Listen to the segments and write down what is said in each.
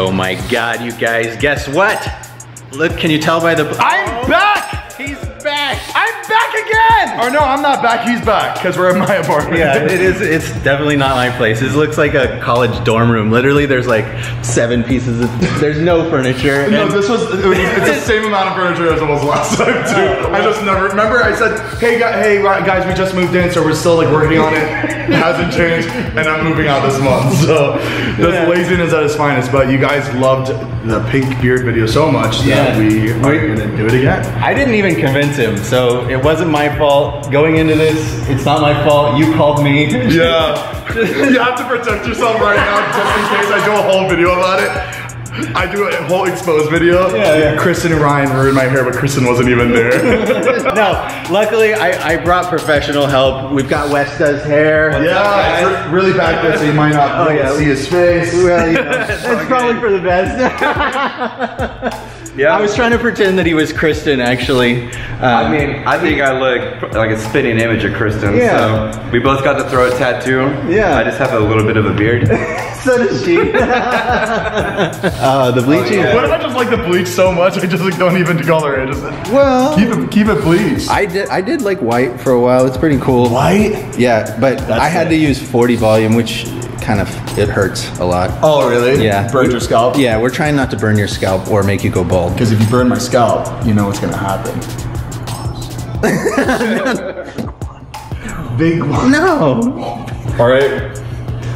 Oh my God, you guys, guess what? Look, can you tell by the... I'm back! He's back! I'm back again! Or no, I'm not back, he's back, because we're in my apartment. Yeah, it's definitely not my place. This looks like a college dorm room. Literally, there's like 7 pieces of, there's no furniture. No, it's the same amount of furniture as it was last time too. I just never, remember I said, hey guys, we just moved in, so we're still like working on it. It hasn't changed, and I'm moving out this month. So that's laziness at its finest, but you guys loved the pink beard video so much that we are gonna do it again. I didn't even convince him, so it wasn't my fault. Going into this, it's not my fault. You called me. Yeah. You have to protect yourself right now just in case I do a whole video about it. I do a whole exposed video. Yeah. Kristen and Ryan ruined my hair, but Kristen wasn't even there. No, luckily I brought professional help. We've got Westa's hair. Yeah, it's really back there, so you might not see his face. Well, you know, it's probably for the best. Yeah, I was trying to pretend that he was Kristen, actually. I mean, I think I look like a spitting image of Kristen. Yeah. So we both got to throw a tattoo. Yeah. I just have a little bit of a beard. So does she. The bleaching. What if I just like the bleach so much I just like don't even color it? Just well, keep it bleached. I did like white for a while. It's pretty cool. White? Yeah, but I had to use 40 volume, which kind of, it hurts a lot. Oh really? Yeah. Burn your scalp? Yeah, we're trying not to burn your scalp or make you go bald. Because if you burn my scalp, you know what's gonna happen. Big one. No. All right.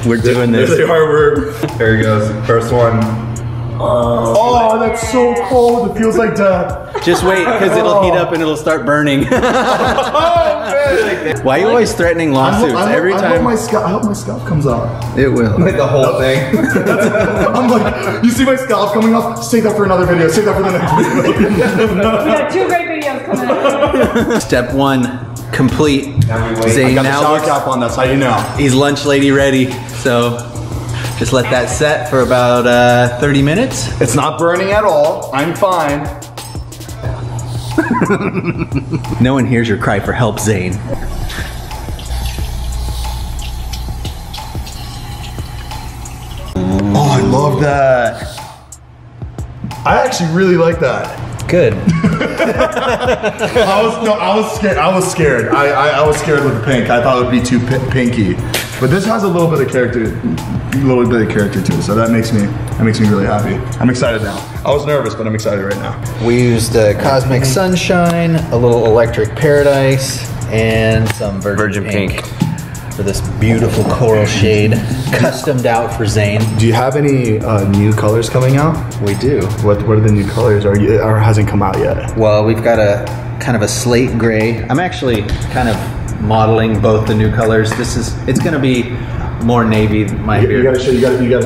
We're doing this. They are. There he goes. First one. Oh, that's so cold. It feels like death. Just wait, because it'll heat up and it'll start burning. Why are you always threatening lawsuits every time? I hope my scalp comes off. It will. Like the whole thing. I'm like, you see my scalp coming off? Save that for another video. Save that for the next video. We got 2 great videos coming out. Step 1 complete. Zane I got the now shower looks, cap on. That's how you know. he's lunch lady ready. So just let that set for about 30 minutes. It's not burning at all. I'm fine. No one hears your cry for help, Zane. Oh, I love that. I actually really like that. Good. I was scared. I was scared with the pink. I thought it would be too pinky. But this has a little bit of character, to it. So that makes me really happy. I'm excited now. I was nervous, but I'm excited right now. We used Cosmic Sunshine, a little Electric Paradise, and some Virgin Pink for this beautiful coral shade, customed out for Zane. Do you have any new colors coming out? We do. What are the new colors? Or hasn't come out yet? Well, we've got a kind of a slate gray. I'm actually kind of modeling both the new colors. It's gonna be more navy. You gotta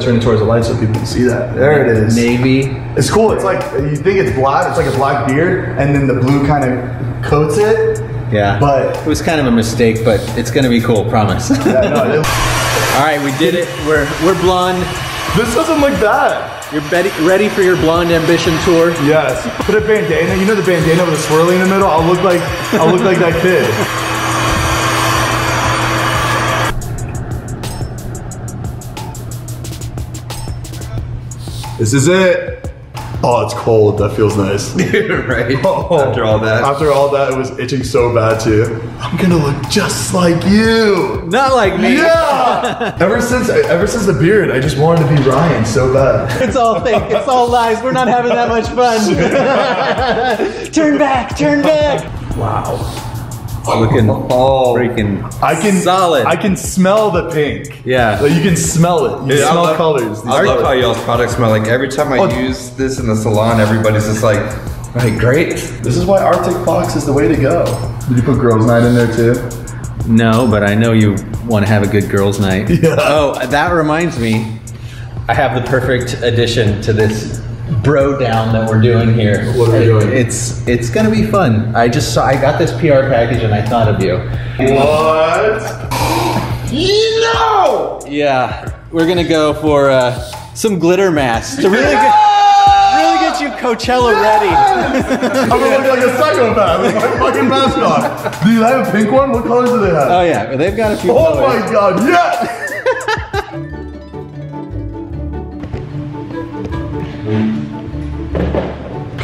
turn it towards the light so people can see that. There it is. Navy. It's cool. It's like, you think it's black. It's like a black beard, and then the blue kind of coats it. Yeah. But it was kind of a mistake, but it's gonna be cool. Promise. Yeah, no, All right, we did it. We're blonde. this doesn't look bad. You're ready for your blonde ambition tour? Yes. Put a bandana. You know the bandana with the swirly in the middle. I'll look like that kid. This is it. Oh, it's cold. That feels nice. Right? Oh, After all that, it was itching so bad too. I'm gonna look just like you. Not like me. Yeah. ever since the beard, I just wanted to be Ryan so bad. It's all fake. It's all lies. We're not having that much fun. Turn back. Turn back. Wow. Looking freaking solid. I can smell the pink. Yeah. Like you can smell it. You smell colors. I love how y'all's products smell. Like every time I use this in the salon, everybody's just like, hey, great. This is why Arctic Fox is the way to go. Did you put girls' night in there too? No, but I know you want to have a good girls' night. Yeah. Oh, that reminds me. I have the perfect addition to this bro down that we're doing here. What are we doing? It's gonna be fun. I got this PR package and I thought of you. What? No! Yeah, we're gonna go for some glitter masks to really get you Coachella ready. I'm gonna look like a psychopath with my fucking mask on. Do you have a pink one? What colors do they have? Oh yeah, they've got a few Oh colors. my god, yes!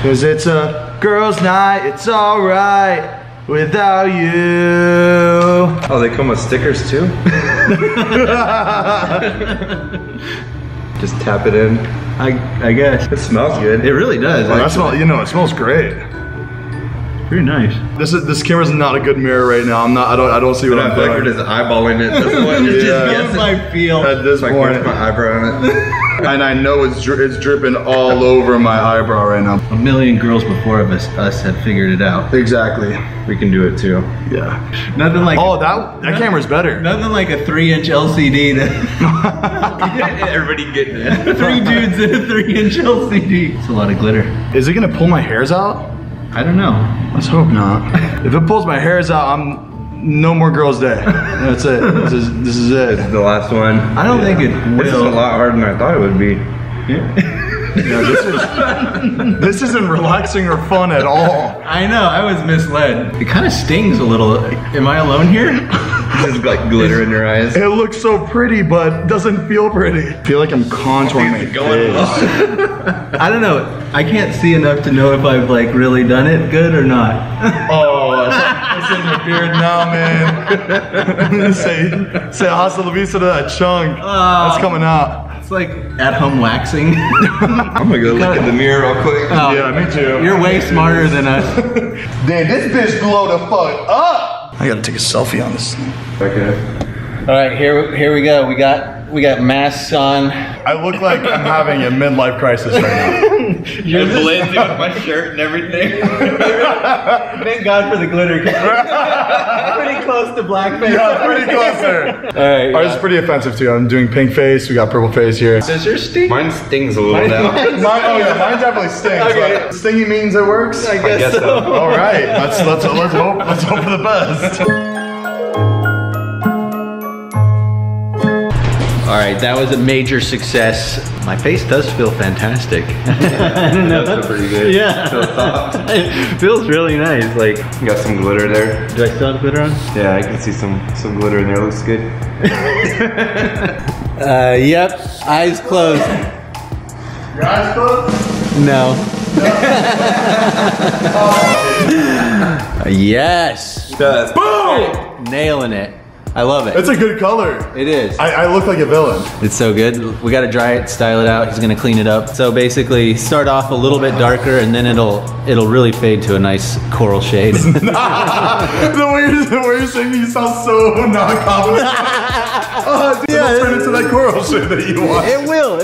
Cause it's a girls' night, it's alright without you. Oh, they come with stickers too? Just tap it in. I guess. It smells good. It really does. Oh, that smell, you know, it smells great. Pretty nice. This camera's not a good mirror right now. I don't see what I'm doing. Beckford is eyeballing it. That's what Just guess my feel. At this point, my eyebrow on it. and I know it's dripping all over my eyebrow right now. A million girls before us had figured it out. Exactly. We can do it too. Yeah. Nothing like that camera's better. Nothing like a 3-inch LCD to Everybody getting it. 3 dudes in a 3-inch LCD. It's a lot of glitter. Is it gonna pull my hairs out? I don't know. Let's hope not. If it pulls my hairs out, I'm no more girls' day. That's it. This is it. This is the last one. I don't think it will. This is a lot harder than I thought it would be. Yeah, this isn't relaxing or fun at all. I know, I was misled. It kind of stings a little. Am I alone here? There's like glitter in your eyes. It looks so pretty, but doesn't feel pretty. I feel like I'm contouring my face. I don't know. I can't see enough to know if I've like really done it good or not. Oh, it's in your beard now, man. say hasta la vista to that chunk. That's coming out. It's like at-home waxing. I'm gonna go look in the mirror real quick. Oh, Yeah, me too. You're way smarter than us. Damn, this bitch glow the fuck up. I gotta take a selfie on this thing. Okay. All right, here we go. We got masks on. I look like I'm having a midlife crisis right now. You're blending with my shirt and everything. Thank God for the glitter. Pretty close to blackface. Yeah, pretty close there. All right. Ours is pretty offensive too. I'm doing pink face. We got purple face here. Does yours stink? Mine stings a little now. Mine definitely stings. Okay. But stingy means it works. I guess so. All right, let's hope for the best. All right, that was a major success. My face does feel fantastic. I don't know. That's pretty good. Yeah. Feels soft. It feels really nice. Like, You got some glitter there. do I still have glitter on? Yeah, I can see some glitter in there. Looks good. Yep, eyes closed. Your eyes closed? No. Yes. Yes. Boom! Nailing it. I love it. It's a good color. It is. I look like a villain. It's so good. We gotta dry it, style it out. He's gonna clean it up. So basically, start off a little bit darker, and then it'll really fade to a nice coral shade. the way you're saying you sound so not confident. Oh, dude, it'll turn into that coral shit that you want. It will.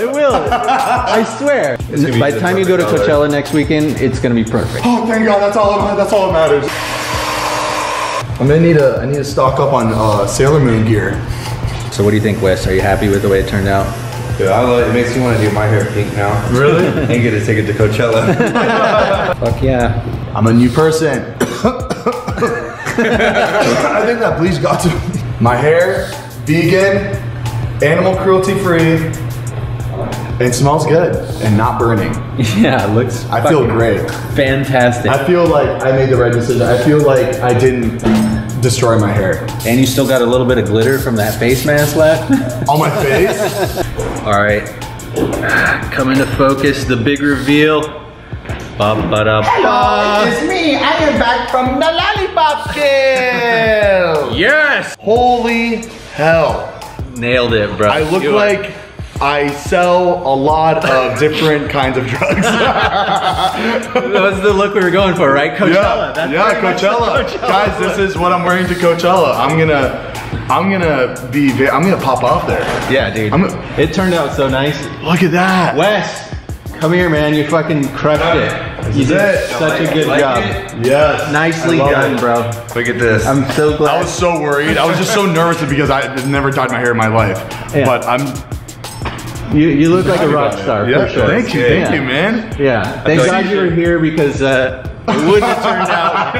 I swear. By the time you go to Coachella next weekend, it's gonna be perfect. Oh, thank God. That's all that matters. I need to stock up on Sailor Moon gear. So what do you think, Wes? Are you happy with the way it turned out? Dude, I love it. It makes me want to do my hair pink now. Really? And get to take it to Coachella. Fuck yeah. I'm a new person. I think that bleach got to me. My hair, vegan, animal cruelty free, and smells good and not burning. Yeah, it looks. I feel great. Fantastic. I feel like I made the right decision. I feel like I didn't destroy my hair. And you still got a little bit of glitter from that face mask left. On my face? All right. Coming to focus, the big reveal. Hello, it's me. I am back from the lollipop kill. Yes! Holy hell. Nailed it, bro. I look like I sell a lot of different kinds of drugs. That was the look we were going for, right? Coachella. Yeah, Coachella. Guys, this is what I'm wearing to Coachella. I'm gonna pop off there. Yeah, dude. It turned out so nice. Look at that. Wes, come here, man. You fucking crushed it. You did such a good job. Yes. Nicely done, bro. Look at this. I'm so glad. I was so worried. I was just so nervous because I never dyed my hair in my life. Yeah. But You look like a rock star, for sure. Thank you, man. Yeah. Thank God you were here because it wouldn't have turned out.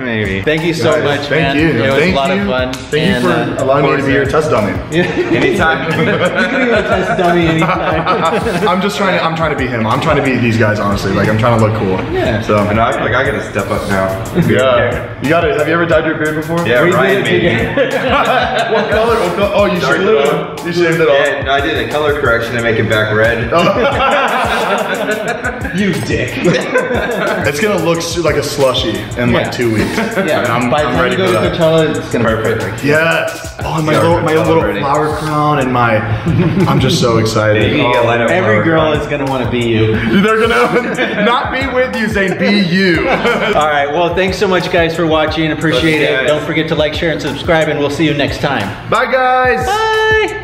Maybe. Thank you so much, man. Thank you. It was a lot of fun. Thank you for allowing me to be your test dummy. Anytime. You can be a test dummy anytime. I'm trying to be him. I'm trying to be these guys, honestly. Like, I'm trying to look cool. Yeah. So, And I gotta step up now. yeah. You gotta, have you ever dyed your beard before? Yeah, We Ryan did it made me. What color? Oh, you shaved it off? You shaved it off? Yeah, no, I did a color correction to make it back red. You dick. It's gonna look like a slushie in like 2 weeks. Yeah, and by the time you go to Coachella, it's gonna be perfect. Yes. Oh, and my little flower crown and my. I'm just so excited. Every girl is gonna want to be you. They're gonna not be with you, Zane. Be you. All right. Well, thanks so much, guys, for watching. Appreciate it. Don't forget to like, share, and subscribe, and we'll see you next time. Bye, guys. Bye.